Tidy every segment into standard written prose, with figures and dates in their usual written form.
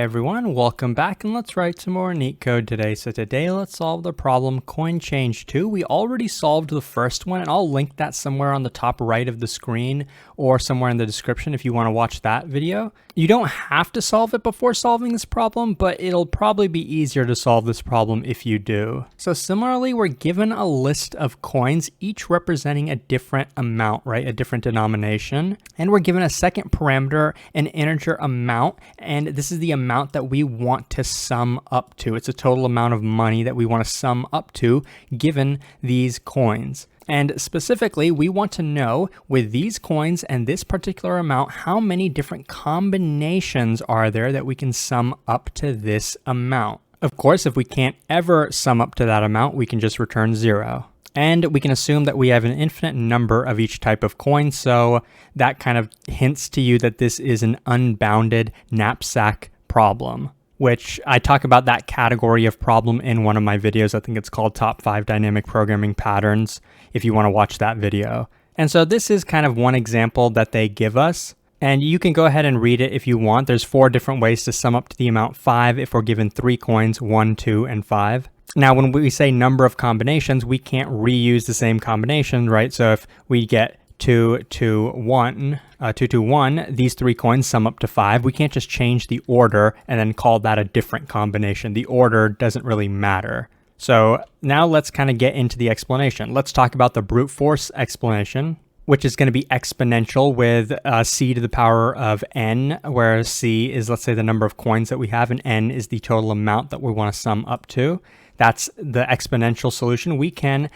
Hey everyone, welcome back, and let's write some more Leetcode today. So today let's solve the problem coin change 2. We already solved the first one, and I'll link that somewhere on the top right of the screen or somewhere in the description if you want to watch that video. You don't have to solve it before solving this problem, but it'll probably be easier to solve this problem if you do. So similarly, we're given a list of coins, each representing a different amount, right? A different denomination. And we're given a second parameter, an integer amount, and this is the amount that we want to sum up to. It's a total amount of money that we want to sum up to given these coins. And specifically, we want to know with these coins and this particular amount, how many different combinations are there that we can sum up to this amount. Of course, if we can't ever sum up to that amount, we can just return 0. And we can assume that we have an infinite number of each type of coin, so that kind of hints to you that this is an unbounded knapsack problem, which I talk about that category of problem in one of my videos. I think it's called Top 5 Dynamic Programming Patterns, if you want to watch that video. And so this is kind of one example that they give us. And you can go ahead and read it if you want. There's 4 different ways to sum up to the amount 5 if we're given 3 coins, 1, 2, and 5. Now, when we say number of combinations, we can't reuse the same combination, right? So if we get 2, 2, 1, 2, 2, 1, these 3 coins sum up to 5. We can't just change the order and then call that a different combination. The order doesn't really matter. So now let's kind of get into the explanation. Let's talk about the brute force explanation, which is going to be exponential with c to the power of n, where c is, let's say, the number of coins that we have, and n is the total amount that we want to sum up to. That's the exponential solution. We can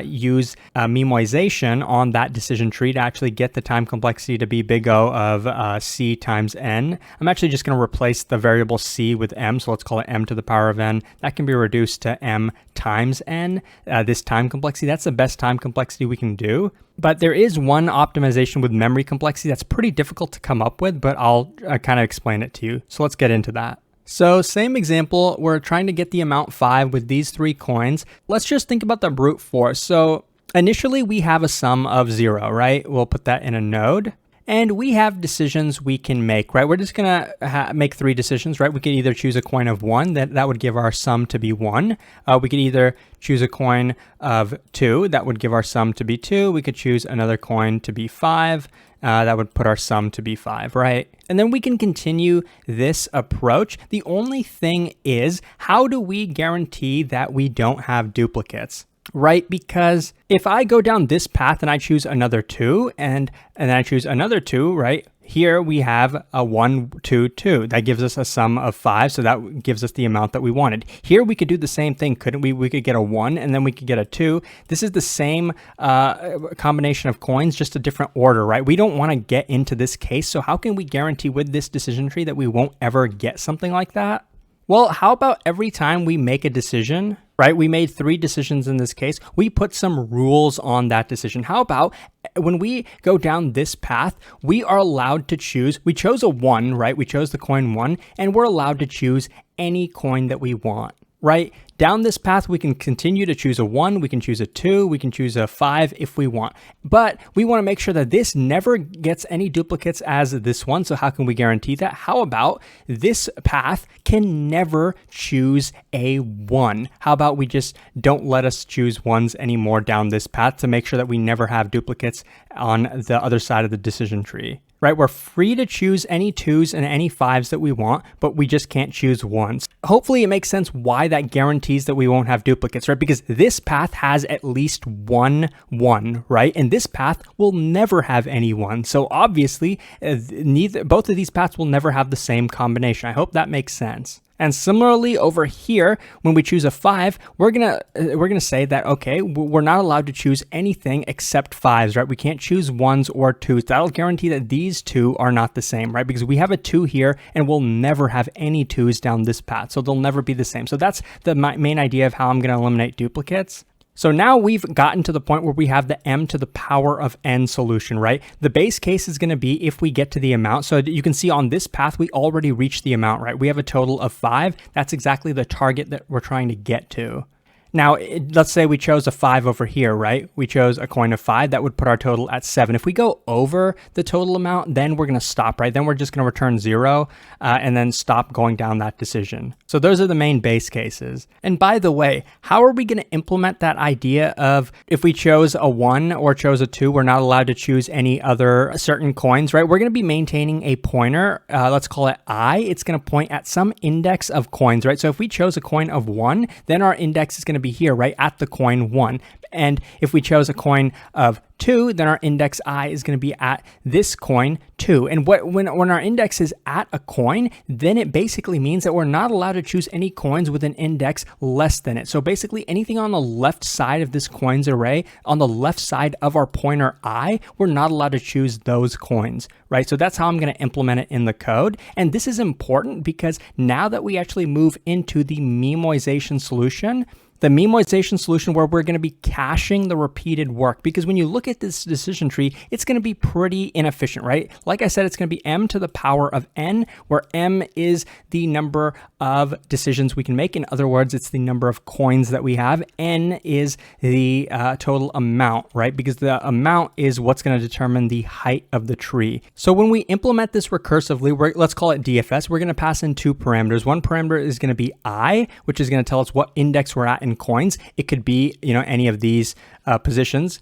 use memoization on that decision tree to actually get the time complexity to be big O of c times n. I'm actually just going to replace the variable c with m, so let's call it m to the power of n. That can be reduced to m times n, this time complexity. That's the best time complexity we can do. But there is one optimization with memory complexity that's pretty difficult to come up with, but I'll kind of explain it to you. So let's get into that. So same example, we're trying to get the amount 5 with these 3 coins. Let's just think about the brute force. So initially we have a sum of 0, right? We'll put that in a node. And we have decisions we can make, right? We're just gonna make 3 decisions, right? We could either choose a coin of 1, that would give our sum to be 1. We could either choose a coin of 2, that would give our sum to be 2. We could choose another coin to be 5. That would put our sum to be 5, right? And then we can continue this approach. The only thing is, how do we guarantee that we don't have duplicates? Right? Because if I go down this path and I choose another 2 and then I choose another 2, right? Here we have a 1, 2, 2. That gives us a sum of 5, so that gives us the amount that we wanted. Here we could do the same thing, couldn't we? We could get a 1 and then we could get a 2. This is the same combination of coins, just a different order, right? We don't want to get into this case, so how can we guarantee with this decision tree that we won't ever get something like that? Well, how about every time we make a decision, right? We made 3 decisions in this case. We put some rules on that decision. How about when we go down this path, we are allowed to choose, we chose a 1, right? We chose the coin 1, and we're allowed to choose any coin that we want, right? Down this path, we can continue to choose a 1, we can choose a 2, we can choose a 5 if we want. But we want to make sure that this never gets any duplicates as this one. So how can we guarantee that? How about this path can never choose a 1? How about we just don't let us choose 1s anymore down this path to make sure that we never have duplicates on the other side of the decision tree? Right? We're free to choose any 2s and any 5s that we want, but we just can't choose 1s. Hopefully it makes sense why that guarantees that we won't have duplicates, right? Because this path has at least 1, 1, right? And this path will never have any 1. So obviously, both of these paths will never have the same combination. I hope that makes sense. And similarly over here, when we choose a 5, we're gonna say that, okay, we're not allowed to choose anything except 5s, right? We can't choose 1s or 2s. That'll guarantee that these 2 are not the same, right? Because we have a 2 here and we'll never have any 2s down this path. So they'll never be the same. So that's the main idea of how I'm gonna eliminate duplicates. So now we've gotten to the point where we have the m to the power of n solution, right? The base case is going to be if we get to the amount. So you can see on this path, we already reached the amount, right? We have a total of 5. That's exactly the target that we're trying to get to. Now, let's say we chose a 5 over here, right? We chose a coin of 5. That would put our total at 7. If we go over the total amount, then we're going to stop, right? Then we're just going to return 0 and then stop going down that decision. So those are the main base cases. And by the way, how are we going to implement that idea of if we chose a 1 or chose a 2, we're not allowed to choose any other certain coins, right? We're going to be maintaining a pointer. Let's call it I. It's going to point at some index of coins, right? So if we chose a coin of 1, then our index is going to be here, right, at the coin 1. And if we chose a coin of 2, then our index I is going to be at this coin 2. And when our index is at a coin, then it basically means that we're not allowed to choose any coins with an index less than it. So basically anything on the left side of this coins array, on the left side of our pointer I, we're not allowed to choose those coins, right? So that's how I'm going to implement it in the code. And this is important because now that we actually move into the memoization solution, the memoization solution where we're going to be caching the repeated work, because when you look at this decision tree, it's going to be pretty inefficient, right? Like I said, it's going to be m to the power of n, where m is the number of decisions we can make. In other words, it's the number of coins that we have. N is the total amount, right? Because the amount is what's going to determine the height of the tree. So when we implement this recursively, let's call it DFS, we're going to pass in 2 parameters. One parameter is going to be I, which is going to tell us what index we're at in coins. It could be, any of these positions.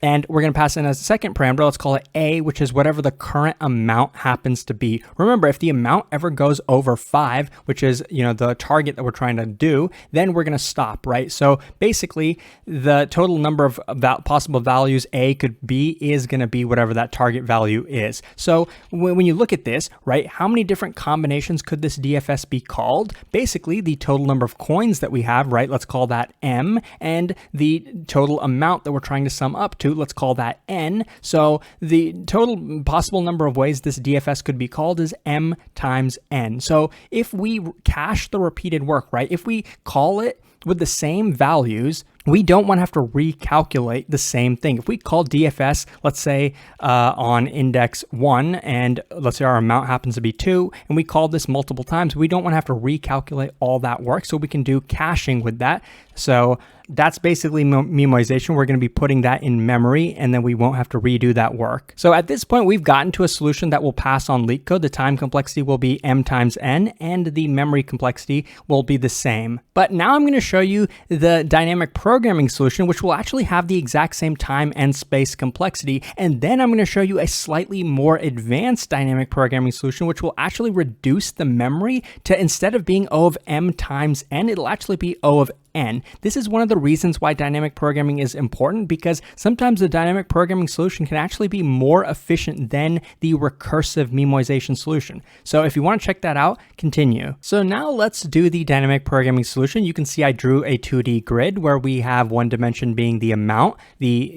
And we're going to pass in as a second parameter, let's call it A, which is whatever the current amount happens to be. Remember, if the amount ever goes over 5, which is, the target that we're trying to do, then we're going to stop, right? So basically, the total number of possible values A could be is going to be whatever that target value is. So when you look at this, right, how many different combinations could this DFS be called? Basically, the total number of coins that we have, right, let's call that M, and the total amount that we're trying to sum up to, let's call that n. So the total possible number of ways this DFS could be called is m times n. So if we cache the repeated work, right, if we call it with the same values, we don't want to have to recalculate the same thing. If we call DFS, let's say on index 1, and let's say our amount happens to be 2, and we call this multiple times, we don't want to have to recalculate all that work, so we can do caching with that. So that's basically memoization. We're going to be putting that in memory, and then we won't have to redo that work. So at this point, we've gotten to a solution that will pass on Leetcode. The time complexity will be m times n, and the memory complexity will be the same. But now I'm going to show you the dynamic programming solution, which will actually have the exact same time and space complexity. And then I'm going to show you a slightly more advanced dynamic programming solution, which will actually reduce the memory to, instead of being O of m times n, it'll actually be O of n. This is one of the reasons why dynamic programming is important, because sometimes the dynamic programming solution can actually be more efficient than the recursive memoization solution. So if you want to check that out, continue. So now let's do the dynamic programming solution. You can see I drew a 2D grid where we have one dimension being the amount, the,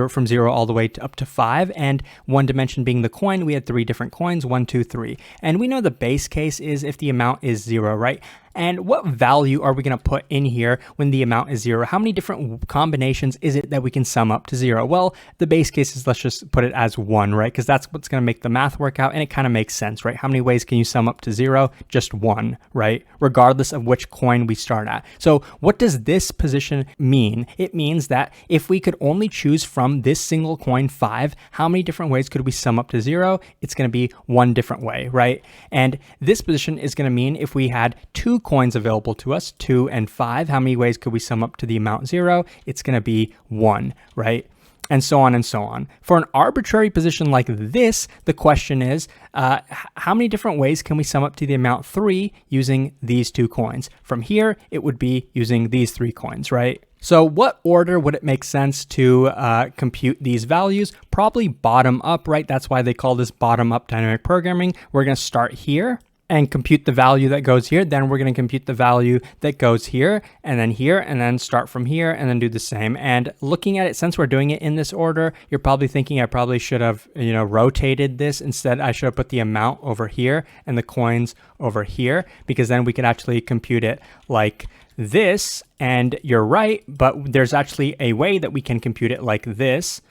from 0 all the way up to 5, and one dimension being the coin. We had 3 different coins, 1, 2, 3. And we know the base case is if the amount is 0, right? And what value are we going to put in here when the amount is 0? How many different combinations is it that we can sum up to 0? Well, the base case is, let's just put it as 1, right? Because that's what's going to make the math work out, and it kind of makes sense, right? How many ways can you sum up to 0? Just 1, right? Regardless of which coin we start at. So what does this position mean? It means that if we could only choose from this single coin 5, how many different ways could we sum up to 0? It's going to be 1 different way, right? And this position is going to mean if we had 2 coins available to us, 2 and 5, how many ways could we sum up to the amount 0? It's going to be 1, right? And so on and so on. For an arbitrary position like this, the question is, how many different ways can we sum up to the amount 3 using these 2 coins? From here, it would be using these 3 coins, right? So what order would it make sense to compute these values? Probably bottom up, right? That's why they call this bottom up dynamic programming. We're going to start here and compute the value that goes here. Then we're going to compute the value that goes here, and then start from here, and then do the same. And looking at it, since we're doing it in this order, you're probably thinking I probably should have, rotated this. Instead, I should have put the amount over here and the coins over here, because then we could actually compute it like this. And you're right, but there's actually a way that we can compute it like this.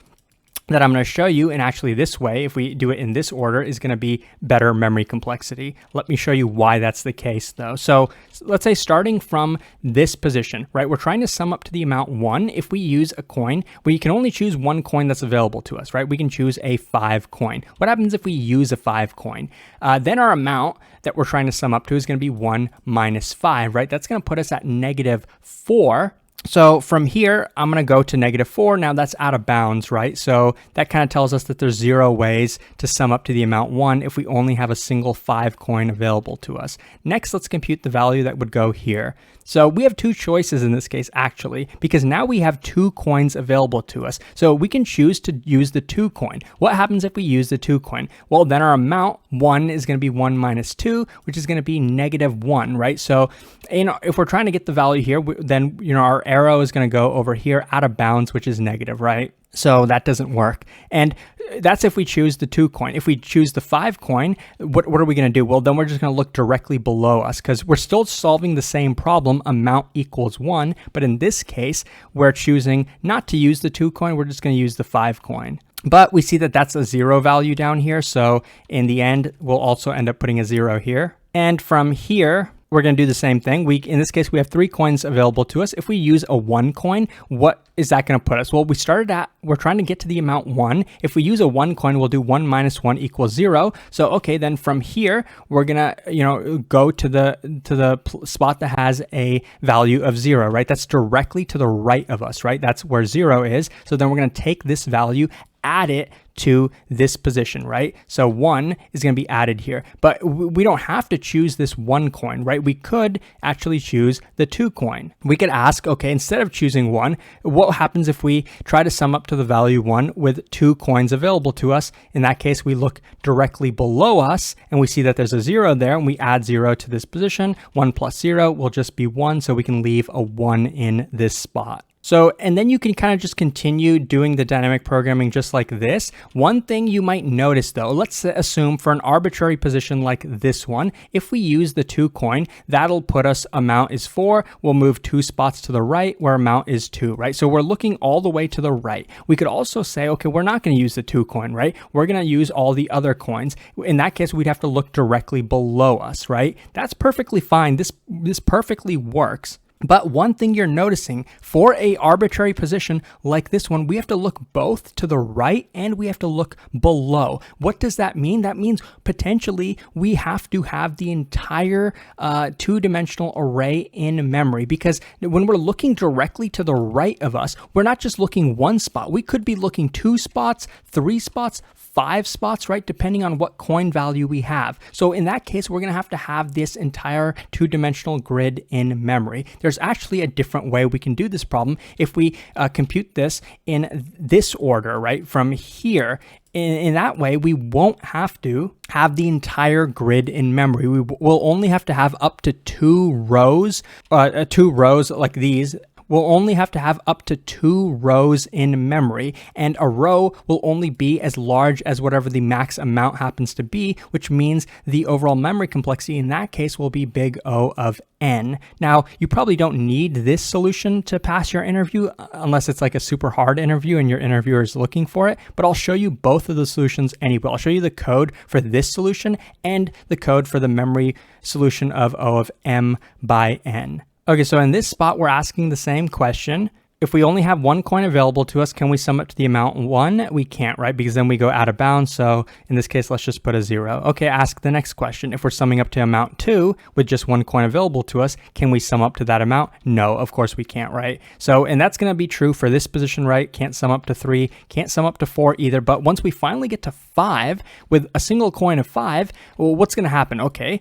that I'm going to show you, and actually this way, if we do it in this order, is going to be better memory complexity. Let me show you why that's the case though. So let's say starting from this position, right? We're trying to sum up to the amount 1. If we use a coin, we can only choose one coin that's available to us, right? We can choose a 5 coin. What happens if we use a 5 coin? Then our amount that we're trying to sum up to is going to be 1 minus 5, right? That's going to put us at -4. So from here, I'm going to go to -4. Now that's out of bounds, right? So that kind of tells us that there's 0 ways to sum up to the amount 1 if we only have a single 5 coin available to us. Next, let's compute the value that would go here. So we have 2 choices in this case, actually, because now we have 2 coins available to us. So we can choose to use the 2 coin. What happens if we use the 2 coin? Well, then our amount 1 is going to be 1 minus 2, which is going to be -1, right? So, if we're trying to get the value here, then, our arrow is going to go over here out of bounds, which is negative, right? So that doesn't work. And that's if we choose the 2 coin. If we choose the 5 coin, what are we going to do? Well, then we're just going to look directly below us because we're still solving the same problem, amount equals 1. But in this case, we're choosing not to use the 2 coin. We're just going to use the 5 coin. But we see that that's a 0 value down here. So in the end, we'll also end up putting a 0 here. And from here, we're going to do the same thing. In this case, we have 3 coins available to us. If we use a 1 coin, what is that going to put us? Well, we're trying to get to the amount 1. If we use a 1 coin, we'll do 1 minus 1 equals 0. So, okay, then from here, we're going to, go to the spot that has a value of 0, right? That's directly to the right of us, right? That's where 0 is. So then we're going to take this value, add it to this position, right? So 1 is going to be added here, but we don't have to choose this 1 coin, right? We could actually choose the 2 coin. We could ask, okay, instead of choosing 1, what happens if we try to sum up to the value 1 with 2 coins available to us? In that case, we look directly below us and we see that there's a 0 there, and we add 0 to this position. 1 plus 0 will just be 1, so we can leave a 1 in this spot. So, and then you can kind of just continue doing the dynamic programming just like this. One thing you might notice though, let's assume for an arbitrary position like this one, if we use the 2 coin, that'll put us amount is 4. We'll move 2 spots to the right where amount is 2, right? So we're looking all the way to the right. We could also say, okay, we're not going to use the 2 coin, right? We're going to use all the other coins. In that case, we'd have to look directly below us, right? That's perfectly fine. This perfectly works. But one thing you're noticing, for a arbitrary position like this one, we have to look both to the right and we have to look below. What does that mean? That means potentially we have to have the entire 2-dimensional array in memory, because when we're looking directly to the right of us, we're not just looking 1 spot. We could be looking 2 spots, 3 spots, 5 spots, right? Depending on what coin value we have. So in that case, we're going to have this entire 2-dimensional grid in memory. There's actually a different way we can do this problem if we compute this in this order, right? From here. In that way, we won't have to have the entire grid in memory. We will only have to have up to 2 rows, 2 rows like these. We'll only have to have up to 2 rows in memory, and a row will only be as large as whatever the max amount happens to be, which means the overall memory complexity in that case will be big O of n. Now, you probably don't need this solution to pass your interview unless it's like a super hard interview and your interviewer is looking for it, but I'll show you both of the solutions anyway. I'll show you the code for this solution and the code for the memory solution of O of m by n. Okay, so in this spot, we're asking the same question. If we only have 1 coin available to us, can we sum it to the amount 1? We can't, right? Because then we go out of bounds. So in this case, let's just put a 0. Okay, ask the next question. If we're summing up to amount 2 with just 1 coin available to us, can we sum up to that amount? No, of course we can't, right? So, and that's going to be true for this position, right? Can't sum up to 3, can't sum up to 4 either. But once we finally get to 5 with a single coin of 5, well, what's going to happen? Okay,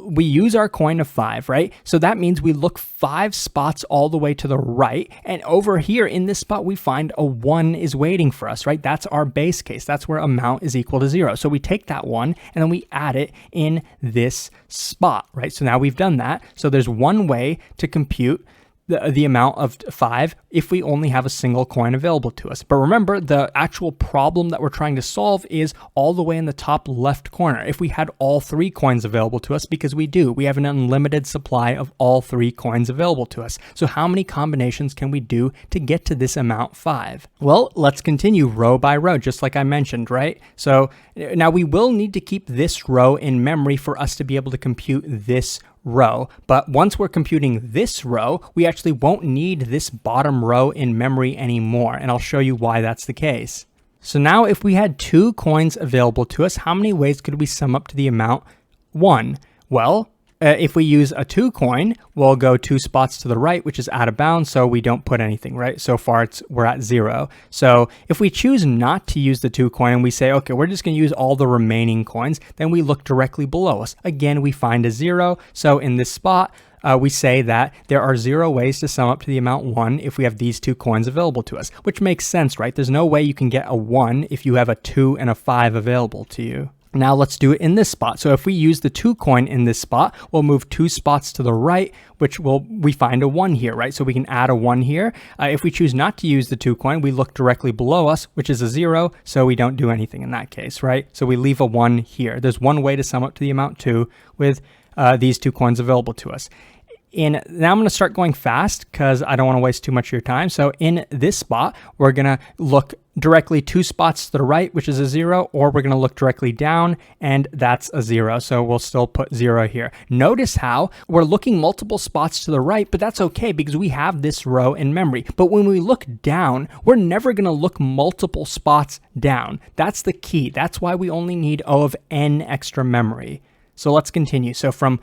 we use our coin of 5, right? So that means we look 5 spots all the way to the right, and over here in this spot, we find a 1 is waiting for us, right? That's our base case. That's where amount is equal to 0. So we take that 1 and then we add it in this spot, right? So now we've done that. So there's one way to compute the amount of 5 if we only have a single coin available to us. But remember, the actual problem that we're trying to solve is all the way in the top left corner. If we had all 3 coins available to us, because we do, we have an unlimited supply of all 3 coins available to us. So how many combinations can we do to get to this amount 5? Well, let's continue row by row, just like I mentioned, right? So now we will need to keep this row in memory for us to be able to compute this row. But once we're computing this row, we actually won't need this bottom row in memory anymore. And I'll show you why that's the case. So now if we had 2 coins available to us, how many ways could we sum up to the amount 1? Well, if we use a 2 coin, we'll go 2 spots to the right, which is out of bounds, so we don't put anything, right? So far, we're at 0. So if we choose not to use the 2 coin and we say, okay, we're just going to use all the remaining coins, then we look directly below us. Again, we find a 0. So in this spot, we say that there are 0 ways to sum up to the amount 1 if we have these 2 coins available to us, which makes sense, right? There's no way you can get a 1 if you have a 2 and a 5 available to you. Now let's do it in this spot. So if we use the 2 coin in this spot, we'll move 2 spots to the right, which we find a 1 here, right? So we can add a 1 here. If we choose not to use the 2 coin, we look directly below us, which is a 0, so we don't do anything in that case, right? So we leave a 1 here. There's one way to sum up to the amount 2 with these 2 coins available to us. And now I'm going to start going fast because I don't want to waste too much of your time. So in this spot, we're going to look directly 2 spots to the right, which is a 0, or we're going to look directly down, and that's a 0. So we'll still put 0 here. Notice how we're looking multiple spots to the right, but that's okay because we have this row in memory. But when we look down, we're never going to look multiple spots down. That's the key. That's why we only need O of n extra memory. So let's continue. So from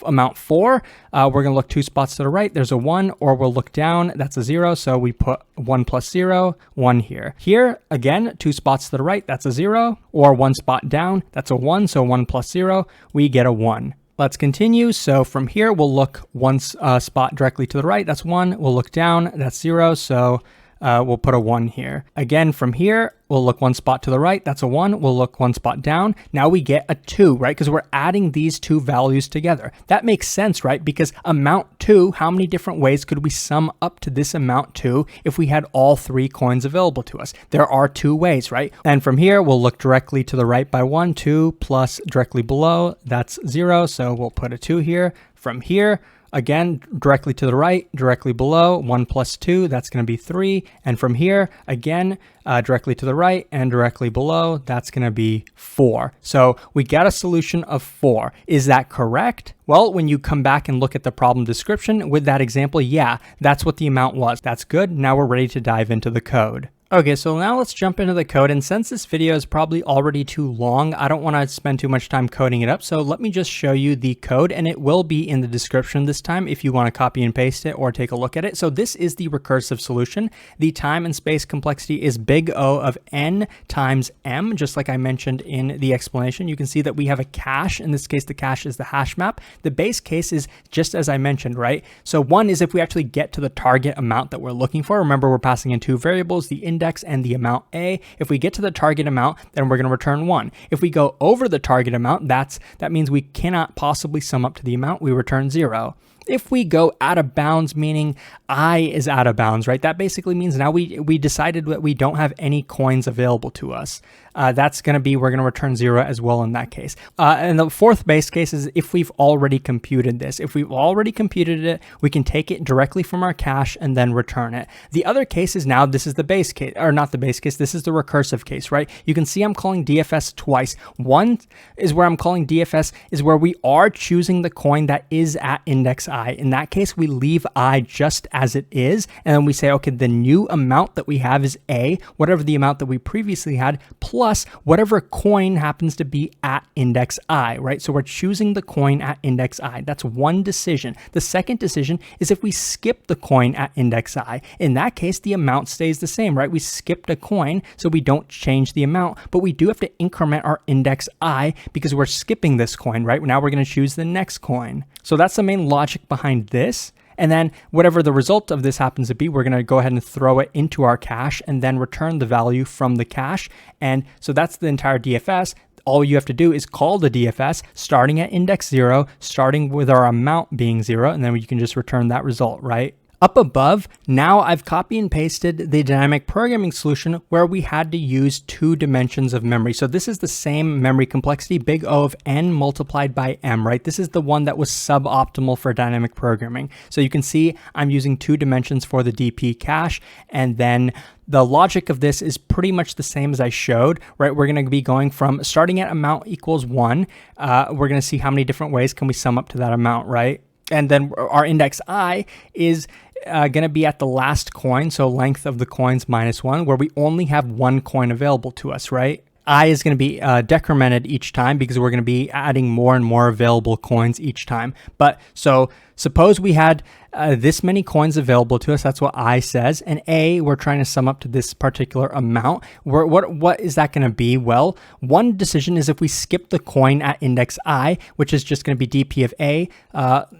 amount 4, we're going to look 2 spots to the right. There's a 1, or we'll look down. That's a 0. So we put 1 plus 0, 1 here. Here, again, 2 spots to the right. That's a 0. Or 1 spot down. That's a 1. So 1 plus 0, we get a 1. Let's continue. So from here, we'll look 1 spot directly to the right. That's 1. We'll look down. That's 0. So we'll put a 1 here. Again, from here, we'll look 1 spot to the right. That's a 1. We'll look 1 spot down. Now we get a 2, right? Because we're adding these 2 values together. That makes sense, right? Because amount 2, how many different ways could we sum up to this amount 2 if we had all 3 coins available to us? There are 2 ways, right? And from here, we'll look directly to the right by 1, 2 plus directly below. That's 0. So we'll put a 2 here. From here, again, directly to the right, directly below, 1 plus 2, that's going to be 3. And from here, again, directly to the right and directly below, that's going to be 4. So we got a solution of 4. Is that correct? Well, when you come back and look at the problem description with that example, yeah, that's what the amount was. That's good. Now we're ready to dive into the code. Okay, so now let's jump into the code, and since this video is probably already too long, I don't want to spend too much time coding it up, so let me just show you the code, and it will be in the description this time if you want to copy and paste it or take a look at it. So this is the recursive solution. The time and space complexity is big O of n times m, just like I mentioned in the explanation. You can see that we have a cache. In this case, the cache is the hash map. The base case is just as I mentioned, right? So 1 is if we actually get to the target amount that we're looking for. Remember, we're passing in 2 variables, the index and the amount A. If we get to the target amount, then we're going to return 1. If we go over the target amount, that means we cannot possibly sum up to the amount. We return 0. If we go out of bounds, meaning I is out of bounds, right? That basically means now we decided that we don't have any coins available to us. That's going to be, we're going to return 0 as well in that case. And the fourth base case is if we've already computed this. If we've already computed it, we can take it directly from our cache and then return it. The other case is now this is the base case, or not the base case, this is the recursive case, right? You can see I'm calling DFS twice. One is where I'm calling DFS is where we are choosing the coin that is at index I. In that case, we leave I just as it is, and then we say, okay, the new amount that we have is A, whatever the amount that we previously had, plus whatever coin happens to be at index I, right? So we're choosing the coin at index I. That's one decision. The second decision is if we skip the coin at index I. In that case, the amount stays the same, right? We skipped a coin, so we don't change the amount, but we do have to increment our index I because we're skipping this coin, right? Now we're going to choose the next coin. So that's the main logic behind this. And then whatever the result of this happens to be, we're going to go ahead and throw it into our cache and then return the value from the cache. And so that's the entire DFS. All you have to do is call the DFS starting at index 0, starting with our amount being 0, and then you can just return that result, right? Up above, now I've copy and pasted the dynamic programming solution where we had to use 2 dimensions of memory. So this is the same memory complexity, big O of n multiplied by m, right? This is the one that was suboptimal for dynamic programming. So you can see I'm using 2 dimensions for the DP cache, and then the logic of this is pretty much the same as I showed, right? We're going to be going from starting at amount equals 1. We're going to see how many different ways can we sum up to that amount, right? And then our index I is going to be at the last coin, so length of the coins minus 1, where we only have 1 coin available to us, right? I is going to be decremented each time because we're going to be adding more and more available coins each time. But so suppose we had this many coins available to us. That's what I says. And A, we're trying to sum up to this particular amount. What is that going to be? Well, one decision is if we skip the coin at index I, which is just going to be DP of A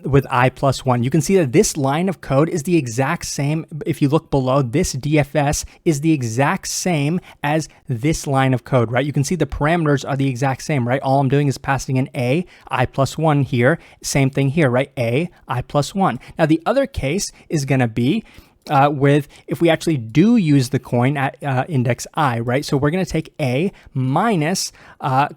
with I plus 1. You can see that this line of code is the exact same. If you look below, this DFS is the exact same as this line of code, right? You can see the parameters are the exact same, right? All I'm doing is passing in A, I plus 1 here. Same thing here, right? A, I plus 1. Now, the other case is going to be with if we actually do use the coin at index I, right? So we're going to take A minus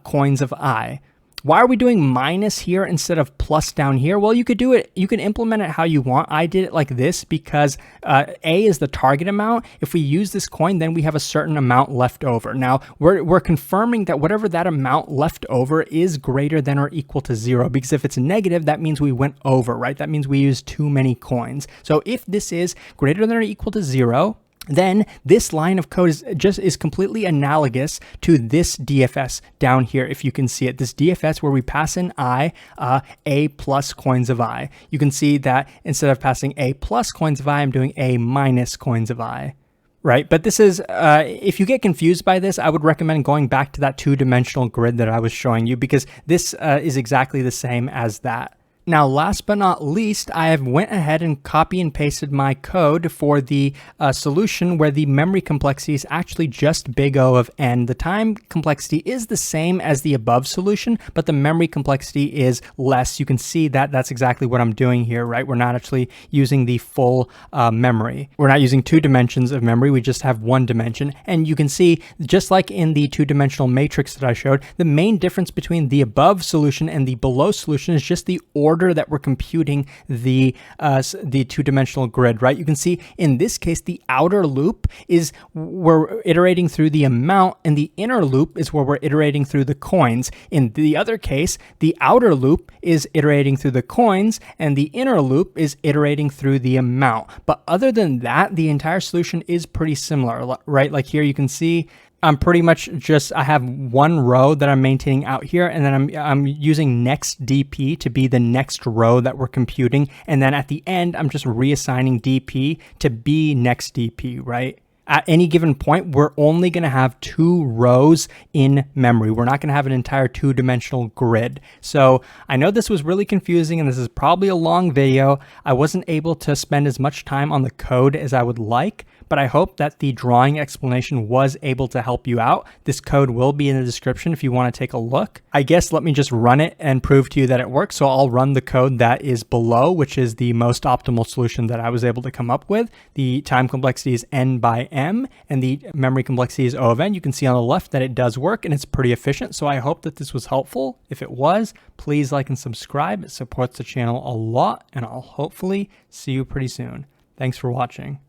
coins of I. Why are we doing minus here instead of plus down here? Well, you could do it, you can implement it how you want. I did it like this because A is the target amount. If we use this coin, then we have a certain amount left over. Now, we're confirming that whatever that amount left over is greater than or equal to 0, because if it's negative, that means we went over, right? That means we used too many coins. So if this is greater than or equal to 0, then this line of code is completely analogous to this DFS down here. If you can see it, this DFS where we pass in I, A plus coins of I. You can see that instead of passing A plus coins of I, I'm doing A minus coins of I. Right, but this is, if you get confused by this, I would recommend going back to that 2-dimensional grid that I was showing you, because this is exactly the same as that. Now, last but not least, I have went ahead and copy and pasted my code for the solution where the memory complexity is actually just big O of n. The time complexity is the same as the above solution, but the memory complexity is less. You can see that that's exactly what I'm doing here, right? We're not actually using the full memory. We're not using 2 dimensions of memory. We just have 1 dimension. And you can see, just like in the 2-dimensional matrix that I showed, the main difference between the above solution and the below solution is just the order that we're computing the 2-dimensional grid, right? You can see in this case, the outer loop is we're iterating through the amount, and the inner loop is where we're iterating through the coins. In the other case, the outer loop is iterating through the coins, and the inner loop is iterating through the amount. But other than that, the entire solution is pretty similar, right? Like here you can see I'm pretty much just, I have 1 row that I'm maintaining out here, and then I'm using next DP to be the next row that we're computing. And then at the end, I'm just reassigning DP to be next DP, right? At any given point, we're only going to have 2 rows in memory. We're not going to have an entire 2-dimensional grid. So I know this was really confusing, and this is probably a long video. I wasn't able to spend as much time on the code as I would like, but I hope that the drawing explanation was able to help you out. This code will be in the description if you want to take a look. I guess let me just run it and prove to you that it works. So I'll run the code that is below, which is the most optimal solution that I was able to come up with. The time complexity is n by m, and the memory complexity is O of n. You can see on the left that it does work, and it's pretty efficient. So I hope that this was helpful. If it was, please like and subscribe. It supports the channel a lot, and I'll hopefully see you pretty soon. Thanks for watching.